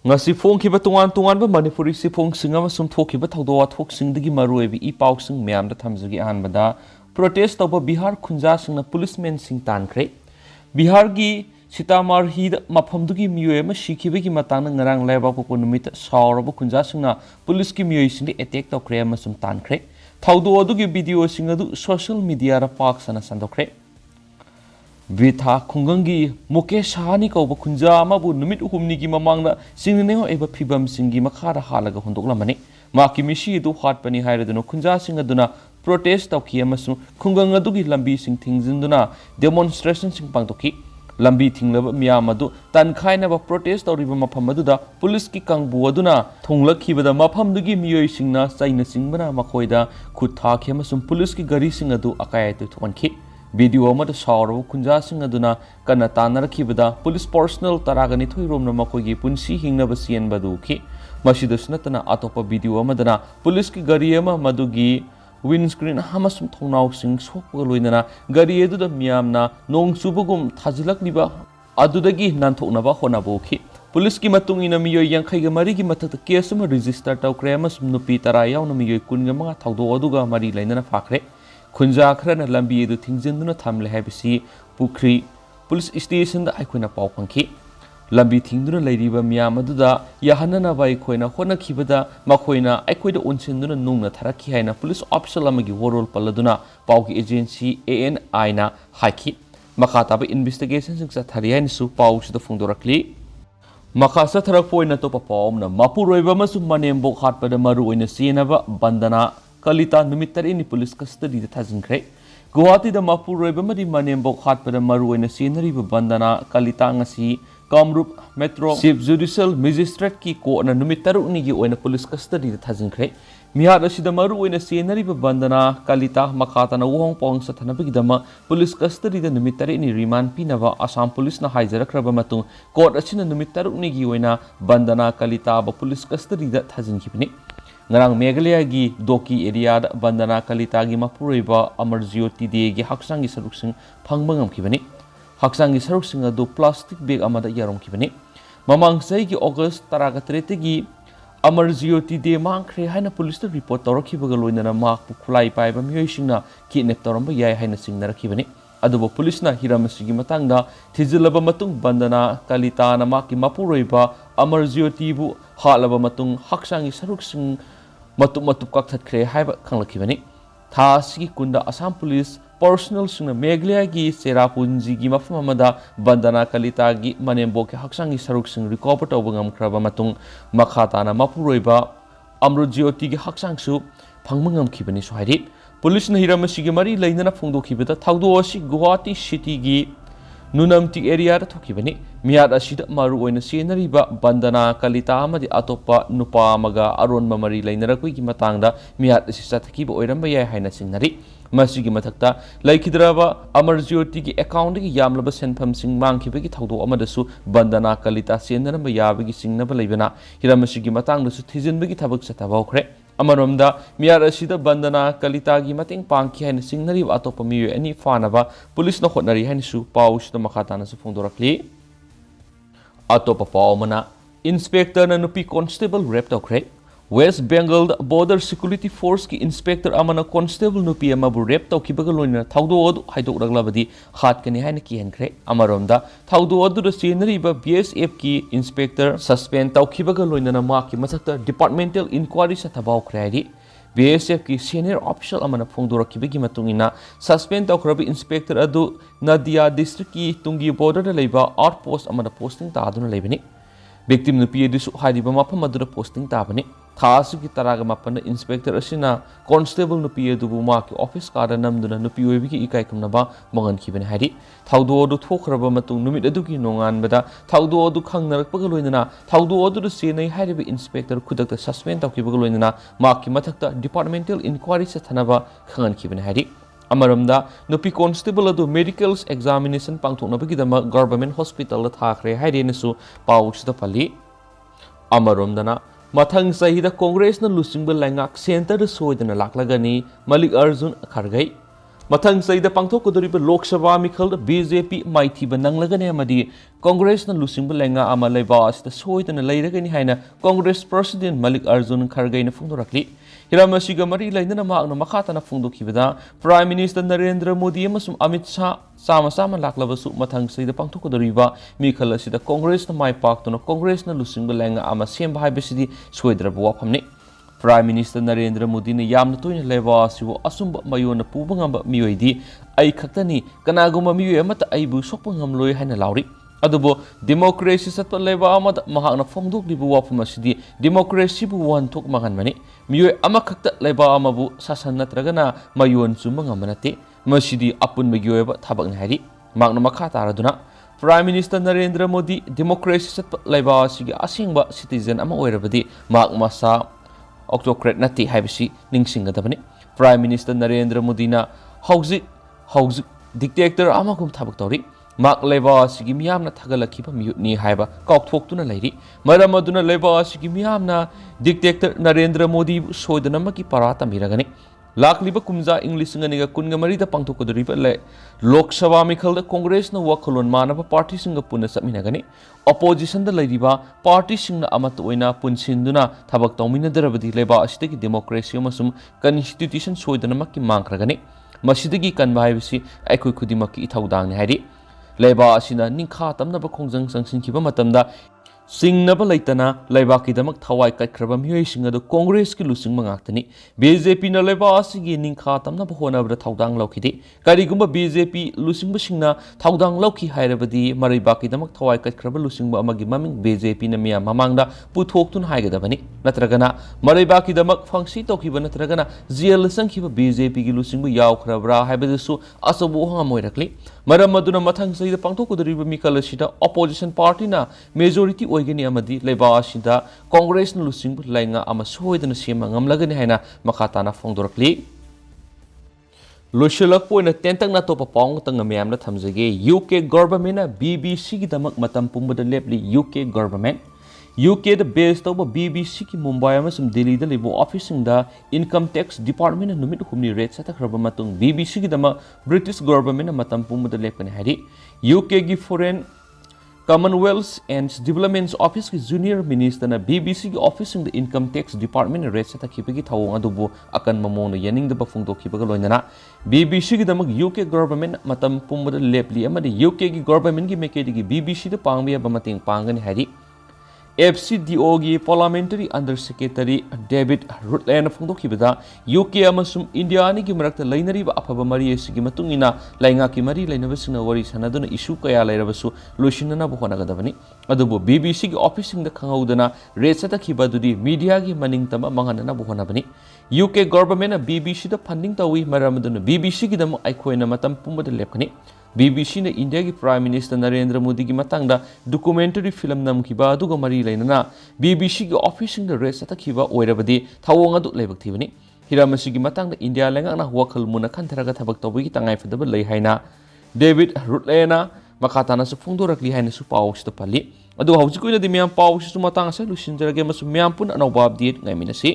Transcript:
ngasi phongkhiba tungan manipuri siphongsinga amasum thokhiba thawdo wathoksingdagi maruibi I pausing myamda thamjagi ahanbada protest tawba Bihar Khunja singna policemen sing tankre Bihar gi Sitamarhi mafamdugi miyoi ama shikhibagi matangna ngarang laiba popo numit Saoraba Khunja singna police ki miyoi singdi attack tawkre amasum tankre thawdo adugi video singadu social media ra paksana sandokre Vitha Khungangi Mukesh Hani Kauba Khunja Amabu Numit Humnigi Mamanga Singneho Eva Pibam Singi Makara Halaga Hundoklamani Maki Mishi do Hot Pani Hiradano Khunja Singaduna protest of Kiamasu Kungangadugi Lambi Sing Things Induna demonstration Sing Pantoki Lambi Tinglava Miyamadu Tan Kainava protest or Riva Mapamaduda Police Ki Kangbuaduna Tongla Kibada Mapamdugi Miyoi Singna Saina Singbana Makoida Kuta Kiamasum Police Ki Gari Singadu Akayatu Twanki Video amada Saoraba Khunja singaduna Kanna Tanarakhiba police personnel taragani thoiromna makoigi punsi hingnaba sienbadu ki masidasnatana atopa video amadana police ki gari ama madugi windscreen hamasum thongnau sing sokpaga loinana gari eduda miyamna nong subugum thajilakliba adudagi nanthoknaba honabu ki police ki matungina miyoi yankhaiga mari gi mathakta case ama register tawkre amasum nupi tara yauna miyoi kunga manga thawdo aduga mari lainana fakhre Khunja Khrana Lambi edu Thingzinduna Thamle Habisi Pukri Police Station da Aikuna Paupanki Lambi Thingduna Ladiba Miyamaduda Yahanana Vai Koina Hona Kibada Makoina Aikoida Unsinduna Nungna Taraki Haina Police Officer Lamagi Warol Paladuna Pauki Agency ANI na Haki Makataba Investigations Satharian Su Paus the Fundorakli Makasa Tarapoina Topa Paumna Mapuroiva Manembo Hatpada Maru in a Sienava Bandana Kalita Numitari police custody the Tazinkre. Guwahati the Mapu Rebamadi Manembo Hatpada Maru in a scenery Bandana Kalitangasi Kamrup Metro Chief Judicial Magistrate Ki Ko and Numitaru Nigi when a police custody the Tazinkre. Mihadashi the Maru in a scenery Bandana Kalita Makatana Wong Pong Satanabigdama police custody the Numitari in Riman Pinava Assam police na Hizera Krabamatu Court Achina Numitaru Nigi when a Bandana Kalita police custody that Tazinkipini. Ngarang Meghalaya gi Doki area Bandana Kalita gi Mapureba Amarjyoti de gi Haksangi Saruksing Pangbangam Kibani Haksangi Saruksing adu plastic bag amada yarom kibani Mamang Sai gi August Taragatrete gi Amarjyoti de Mangkre haina police report Torokibagaluna Mark Pukulai Paiba Myoishina kidnap Toramba Yai haina Singnara Kibani Adubo police na Hiramashigi Matanga Tizilaba Matung Bandana Kalita na Maki Mapureba Amarjyoti bu Halaba Matung Haksangi Saruksing Matup Kakthakre Haiba Kanglakivani Thasiki Kunda Assam Police Personal Suna Meghalaya gi Serapunji gi Mafamada Bandana Kalita gi Manembo ke Haksangi Saruk Sing recover tawbangam kraba matung Makhatana Mapuroiba Amrojyoti gi Haksangsu Phangmangam Kibani Sohari Police na Hiramashigi Mari Lainana Phongdo Kibata Thawdo Asi Guwahati City gi Nunamti area da Thokibani Miyad Ashida Maru oina Sienariba Bandana Kalita amadi Atopa Nupa Maga Aron Mamari Lainarakui gi Matangda Miyad Asisathakiba Oiramba Yai haina Singnari Masigi Mathakta Laikidraba Amarjyoti gi account gi Yamlaba Senpham Sing Mangkibagi Thawdo Amadasu Bandana Kalita Sienaramba Yabagi Singnaba Laibana Hiramashigi Matangdasu Thizinbagi Thabak Satabawkre Amaromda Miyad Ashida Bandana Kalita gi Mating Pangki haina Singnari Atopa Miyo Ani Fanaba Police na Hotnari haina Su Paush da Makhatana Su Phongdorakli Atopa Paumana Inspector na Nupi Constable Rep Tawkre West Bengal Border Security Force ki Inspector Amana Constable Nupi Amabu Rep Tawkibagaloina Thawdo Odu Haidoraglabadi Hatkani haina ki henkre Amaromda Thawdo Odu da Sienariba BSF ki Inspector Suspend Tawkibagaloina na Maki Masakta Departmental Inquiry sa Tabawkre BSF ki senior official amana phongdorakibagi matungina suspend tawkrabi inspector adu Nadia district ki tungi border da leiba outpost amana posting taaduna leibani victim nupi edisu haidiba mafam aduna posting tabani thasu ki taraga mapana inspector asina constable nupi edubu ma ki office kada namduna nupi oibi ki ikai kamnaba mangan kibani haidi thawdo odu thokraba matung numit adu ki nongan bada thawdo odu khangnarakpaga loinana thawdo odu da senai haidiba inspector khudakta suspend tawkibaga loinana ma ki mathakta departmental inquiry sa thanaba khangan kibani haidi Amaromda Nupi Constable adu medicals examination pangthoknabagi dama government hospital da thakre hairenasu pauch da pali Amaromdana Mathang Sahida Congress na Lusingba Langak Center da soidana laklagani Malik Arjun Khargai मथंग Saeed पांथोकदोरिबा लोक सभा मिखल BJP माइथीबा नंगलगने अमदी Congress न लुसिंग लेंगा अमा लेबा असिदा सोइदन लेरगनि हाइना Congress president Malik Arjun Kharge न फोंदोरकली Hiram असिगा मरी लेंदना मागना मखातना फोंदोखिबदा prime minister Narendra Modi अमसुम Amit Shah सामा सामा लाक्लबसु मथंग सईद पांथोकदोरिबा मिखल असिदा कांग्रेस न माइ पाक्तुना कांग्रेस न लुसिंग लेंगा अमा सेम हाइबसिदि सोइद्रब वाफमने प्राइम मिनिस्टर नरेंद्र मोदी ने याम तोइन लेबा सिबो असुंब मयोन पुबा ngamba मियोइदी आई खक्तनी कनागुम मियोय अमत आइबु सोप ngamloi हाइना लाउरी अदुबो डेमोक्रेसी सत्प लेबा अमद महाना फोंदोकलिबु वाफम असिदि डेमोक्रेसी बु वन थोक मगनमनि मियोय अमा खक्त लेबा अमबु शासन नत्रगना मयोन चुम ngamnate मसिदि अपुन मयोयबा थाबक नाइरि मागना मखा तारदुना prime minister Narendra Modi democracy सत्प लेबा सिगि असिंगबा सिटीजन अमा ओइरबदि माग मसा ऑक्टोक्रेट नती हाइबसी निंगसिंगदबने प्राइम मिनिस्टर नरेंद्र मोदी ना हौजिक डिक्टेटर अमागुम थाबक तौरी माक लेबा सिगी मियामना थगलखिबा मियुटनी हाइबा काउथोक्तुना लैरी मरम अदुना लेबा सिगी मियामना डिक्टेटर नरेंद्र मोदी सोइदनमकी परा तमिरगने लाखलिबा कुमजा इंग्लिशंगनिगा कुनगा मरिदा पांथोकदोरिबा लोक सभा मिखल कांग्रेस न वखलोन मानब पार्टी सिंग पुन समिनगने अपोजिशन द लैरिबा पार्टी सिंग अमत ओइना पुनसिंदुना थबक तौमिनदरबदि लेबा असिदगी डेमोक्रेसी अमसुम कॉन्स्टिट्यूशन सोइदनमकी मांखरगने मसिदगी कनबा हाइबसी अखोय खुदिमकी इथौदांगने हाइरि लेबा असिना निखा तमनब खोंजंग संसिनखिबा मतमदा singna laitana laibaki damak thawai kaikhraba mioi singado congress ki lusing mangaktani bjp na leba asigi ningkha tamna bhona bra thaudang laukhide karigumba bjp lusing singna thaudang laukhi hairabadi marai baki damak thawai kaikhraba lusing amagi maming bjp na miya mamangda puthoktun haigadabani natragana marai baki damak phangsi tokhiba natragana jl sangkhiba bjp ki lusing yaukhrabra haibadasu asabu hangamoirakli maram maduna mathang saida pangthokudariba mikal asida opposition party na majority ओइगनी अमदी लेबा असिदा कांग्रेस न लुसिंग लाइंगा अमा सोइदन सेमा ngamlagani haina makhatana फोंदोरकली लोशलक पोइना तेंतंग ना तोपा पाउंग तंग म्यामना थमजगे UK government ना बीबीसी की दमक मतम पुंबदा लेपली यूके गवर्नमेंट यूके द बेस तोबा बीबीसी की मुंबई अमसुम दिल्ली द लेबो ऑफिसिंग दा इनकम टैक्स डिपार्टमेंट नुमित हुमनी रेट सतखरबा मतुंग बीबीसी की दमा ब्रिटिश गवर्नमेंट ना मतम पुंबदा लेपकने हारि यूके की foreign Commonwealth and Development Office की जूनियर मिनिस्टर ना BBC की office in income tax department rate से तकिबगी थावंग अदुबो अकन ममोन यनिंग द बफुंग दोखिबगा लोइना BBC की दमक UK गवर्नमेंट मतम पुंबद लेपली अमदि UK की गवर्नमेंट की मेकेडी की BBC द पांगबे बमतिंग पांगनि हारि FCDO की parliamentary under secretary David Rutland फोंदोखिबदा UK अमसुम इंडिया नि की मरक्ता लैनरिबा अफबा मरी एसिगी मतुंगिना लाइंगा की मरी लैनबसिंग वरी सनदुना इशू कया लैरबसु लोसिनना बहोनागदबनी अदुबो BBC की ऑफिसिंग द खंगौदना रेट सतखिबदुदि मीडिया की मनिंग तमा मंगनना बहोनाबनी UK गवर्नमेंट BBC द फंडिंग तवी मरमदुना BBC की दम आइखोइना मतम पुंबद लेपखनी BBC ने इंडिया की प्राइम मिनिस्टर नरेंद्र मोदी की मतंगदा डॉक्यूमेंटरी फिल्म नमखिबा अदुगा मरी लैनना BBC की ऑफिसिंग द रेट सतखिबा ओइरबदि थावंग अदु लेबकथिबनी हिरामसी की मतंगदा इंडिया लेंगाना वखल मुना खंथरगा थबक तौबगी तंगाइ फदब लै हाइना डेविड रुटलेना मखाताना सु फोंदोरकली हाइना सु पाउस त पल्ली अदु हौजिकोइना दि म्याम पाउस सु मतंग से लुसिनजरगे मसु म्याम पुन अनौबा अपडेट ngaiminasi